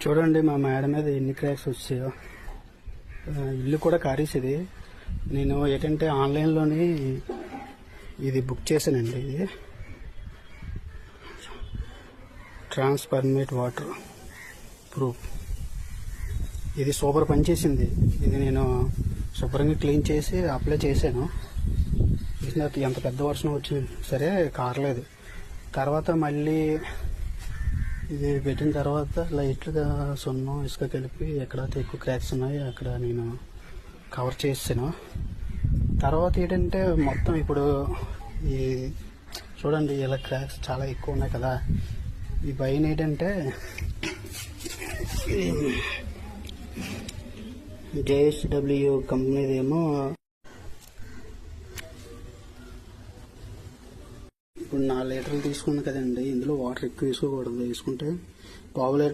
చూడండి మా మేడ మీద ఎన్ని క్రాక్స్ వచ్చాయో. ఇల్లు కూడా కారేసేది. నేను ఏంటంటే ఆన్లైన్లోని ఇది బుక్ చేశానండి. ఇది ట్రాన్స్ఫర్మేట్ వాటర్ ప్రూఫ్. ఇది సూపర్ పనిచేసింది. ఇది నేను శుభ్రంగా క్లీన్ చేసి అప్లై చేశాను. ఎంత పెద్ద వర్షం వచ్చింది సరే కారలేదు. తర్వాత మళ్ళీ ఇది పెట్టిన తర్వాత లైట్గా సున్నం ఇసుక కలిపి ఎక్కడైతే ఎక్కువ క్రాక్స్ ఉన్నాయో అక్కడ నేను కవర్ చేసాను. తర్వాత ఏంటంటే మొత్తం ఇప్పుడు ఈ చూడండి ఇలా క్రాక్స్ చాలా ఎక్కువ ఉన్నాయి కదా. ఈ పైన ఏంటంటే JSW కంపెనీదేమో ఇప్పుడు 4 లీటర్లు తీసుకుంది కదండి. ఇందులో వాటర్ ఎక్కువ వేసుకోకూడదు. వేసుకుంటే 1/2 లీటర్